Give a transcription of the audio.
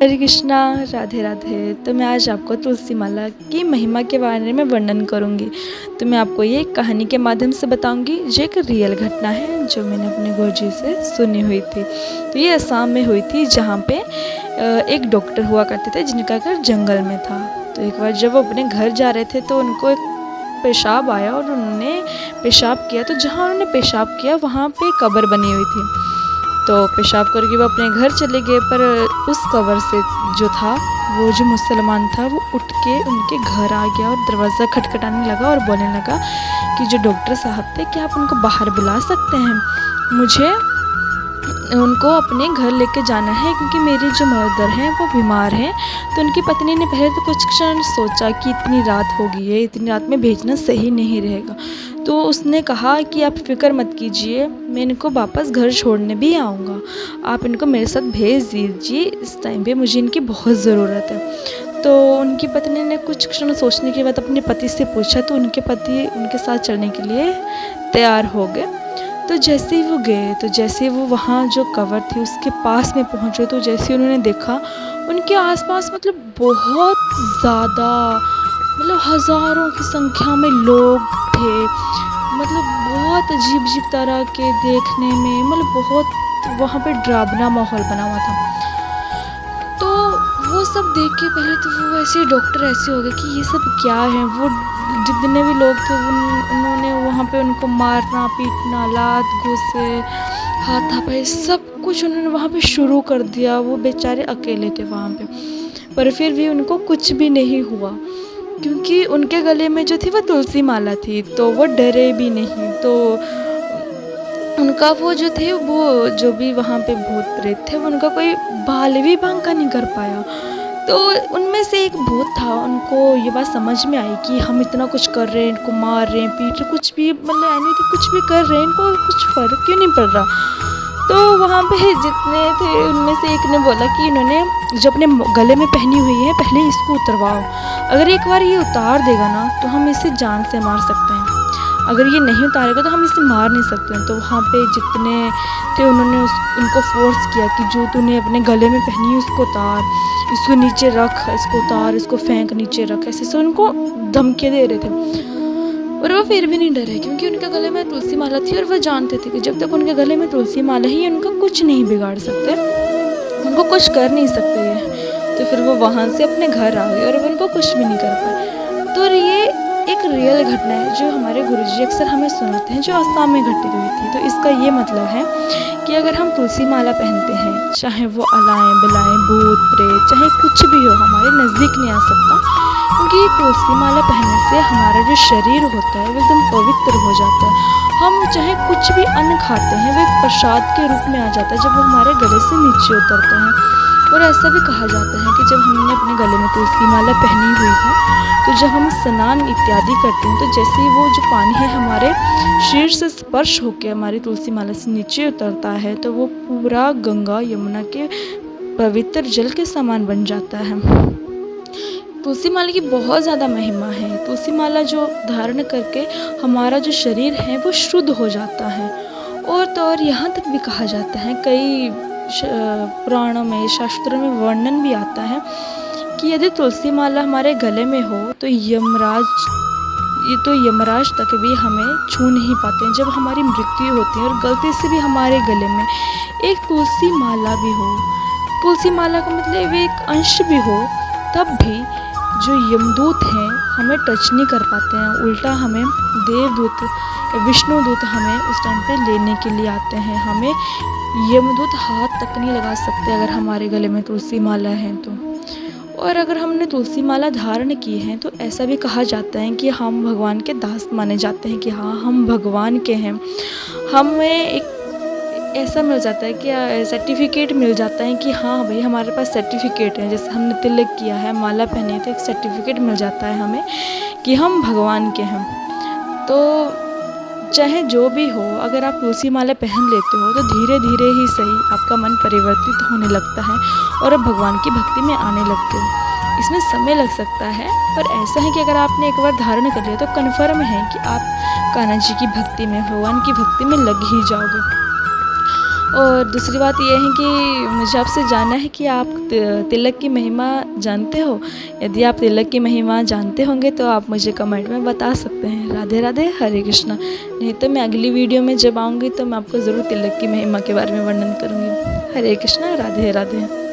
हरे कृष्णा, राधे राधे। तो मैं आज आपको तुलसी माला की महिमा के बारे में वर्णन करूंगी। तो मैं आपको ये एक कहानी के माध्यम से बताऊंगी, जो एक रियल घटना है जो मैंने अपने गुरुजी से सुनी हुई थी। तो ये असम में हुई थी, जहाँ पे एक डॉक्टर हुआ करते थे जिनका घर जंगल में था। तो एक बार जब वो अपने घर जा रहे थे तो उनको एक पेशाब आया और उन्होंने पेशाब किया। तो जहाँ उन्होंने पेशाब किया वहाँ पे कब्र बनी हुई थी। तो पेशाब करके वो अपने घर चले गए, पर उस कब्र से जो था, वो जो मुसलमान था, वो उठ के उनके घर आ गया और दरवाज़ा खटखटाने लगा और बोलने लगा कि जो डॉक्टर साहब थे, क्या आप उनको बाहर बुला सकते हैं? मुझे उनको अपने घर लेके जाना है, क्योंकि मेरी जो मदर हैं वो बीमार हैं। तो उनकी पत्नी ने पहले तो कुछ क्षण सोचा कि इतनी रात हो गई है, इतनी रात में भेजना सही नहीं रहेगा। तो उसने कहा कि आप फ़िक्र मत कीजिए, मैं इनको वापस घर छोड़ने भी आऊँगा, आप इनको मेरे साथ भेज दीजिए, इस टाइम पे मुझे इनकी बहुत ज़रूरत है। तो उनकी पत्नी ने कुछ क्षण सोचने के बाद अपने पति से पूछा, तो उनके पति उनके साथ चलने के लिए तैयार हो गए। तो जैसे ही वो गए, तो जैसे वो वहाँ जो कब्र थी उसके पास में पहुँचे, तो जैसे ही उन्होंने देखा, उनके आसपास मतलब बहुत ज़्यादा, मतलब हज़ारों की संख्या में लोग थे। मतलब बहुत अजीब-अजीब तरह के देखने में, मतलब बहुत वहाँ पे डरावना माहौल बना हुआ था। तो वो सब देख के पहले तो वो ऐसे डॉक्टर ऐसे हो गए कि ये सब क्या है। वो जितने भी लोग थे उन्होंने वहाँ पे उनको मारना पीटना, लात घूंसे, हाथापाई सब कुछ उन्होंने वहाँ पे शुरू कर दिया। वो बेचारे अकेले थे वहाँ पे, पर फिर भी उनको कुछ भी नहीं हुआ, क्योंकि उनके गले में जो थी वो तुलसी माला थी। तो वो डरे भी नहीं। तो उनका वो जो थे, वो जो भी वहाँ पे भूत प्रेत थे, वो उनका कोई बाल भी बांका नहीं कर पाया। तो उनमें से एक भूत था, उनको ये बात समझ में आई कि हम इतना कुछ कर रहे हैं, इनको मार रहे हैं, पीट रहे, कुछ भी मतलब एनीथिंग कुछ भी कर रहे हैं, इनको कुछ फ़र्क क्यों नहीं पड़ रहा। तो वहाँ पे जितने थे उनमें से एक ने बोला कि इन्होंने जो अपने गले में पहनी हुई है, पहले इसको उतरवाओ। अगर एक बार ये उतार देगा ना, तो हम इसे जान से मार सकते हैं। अगर ये नहीं उतारेगा तो हम इसे मार नहीं सकते हैं। तो वहाँ पे जितने थे उन्होंने उनको फ़ोर्स किया कि जो तूने अपने गले में पहनी है उसको उतार, इसको नीचे रख, इसको उतार, इसको फेंक, नीचे रख, ऐसे उनको धमकियाँ दे रहे थे। और वो फिर भी नहीं डरे, क्योंकि उनके गले में तुलसी माला थी और वो जानते थे कि जब तक उनके गले में तुलसी माला ही है, उनका कुछ नहीं बिगाड़ सकते, उनको कुछ कर नहीं सकते ये। तो फिर वो वहाँ से अपने घर आ गए और उनको कुछ भी नहीं कर पाए। तो ये एक रियल घटना है जो हमारे गुरुजी अक्सर हमें सुनाते हैं, जो असम में घटित हुई थी। तो इसका ये मतलब है कि अगर हम तुलसी माला पहनते हैं, चाहे वो अलाएँ बिलाएँ, भूत प्रेत, चाहे कुछ भी हो, हमारे नज़दीक नहीं आ सकता, क्योंकि तुलसी माला पहनने से हमारा जो शरीर होता है वो एकदम पवित्र हो जाता है। हम चाहे कुछ भी अन्न खाते हैं, वो एक प्रसाद के रूप में आ जाता है जब वो हमारे गले से नीचे उतरता है। और ऐसा भी कहा जाता है कि जब हमने अपने गले में तुलसी माला पहनी हुई हो, तो जब हम स्नान इत्यादि करते हैं, तो जैसे ही वो जो पानी है हमारे शरीर से स्पर्श होकर हमारी तुलसी माला से नीचे उतरता है, तो वो पूरा गंगा यमुना के पवित्र जल के समान बन जाता है। तुलसी माला की बहुत ज़्यादा महिमा है। तुलसी माला जो धारण करके हमारा जो शरीर है वो शुद्ध हो जाता है। और तो और यहाँ तक भी कहा जाता है, कई पुराणों में, शास्त्रों में वर्णन भी आता है कि यदि तुलसी माला हमारे गले में हो तो यमराज तक भी हमें छू नहीं पाते हैं। जब हमारी मृत्यु होती है और गलती से भी हमारे गले में एक तुलसी माला भी हो, तुलसी माला का मतलब एक अंश भी हो, तब भी जो यमदूत हैं हमें टच नहीं कर पाते हैं। उल्टा हमें देवदूत, विष्णुदूत हमें उस टाइम पे लेने के लिए आते हैं। हमें यमदूत हाथ तक नहीं लगा सकते अगर हमारे गले में तुलसी माला है तो। और अगर हमने तुलसी माला धारण की है, तो ऐसा भी कहा जाता है कि हम भगवान के दास माने जाते हैं, कि हाँ हम भगवान के हैं। हमें एक ऐसा मिल जाता है कि सर्टिफिकेट मिल जाता है कि हाँ भाई हमारे पास सर्टिफिकेट है। जैसे हमने तिलक किया है, माला पहनी है, तो एक सर्टिफिकेट मिल जाता है हमें कि हम भगवान के हैं। तो चाहे जो भी हो, अगर आप तुलसी माला पहन लेते हो तो धीरे धीरे ही सही आपका मन परिवर्तित होने लगता है और आप भगवान की भक्ति में आने लगते हो। इसमें समय लग सकता है, पर ऐसा है कि अगर आपने एक बार धारण कर लिया तो कन्फर्म है कि आप कान्हा जी की भक्ति में, भगवान की भक्ति में लग ही जाओगे। और दूसरी बात ये है कि मुझे आपसे जानना है कि आप तिलक की महिमा जानते हो? यदि आप तिलक की महिमा जानते होंगे तो आप मुझे कमेंट में बता सकते हैं। राधे राधे, हरे कृष्णा। नहीं तो मैं अगली वीडियो में जब आऊँगी तो मैं आपको ज़रूर तिलक की महिमा के बारे में वर्णन करूँगी। हरे कृष्णा, राधे राधे।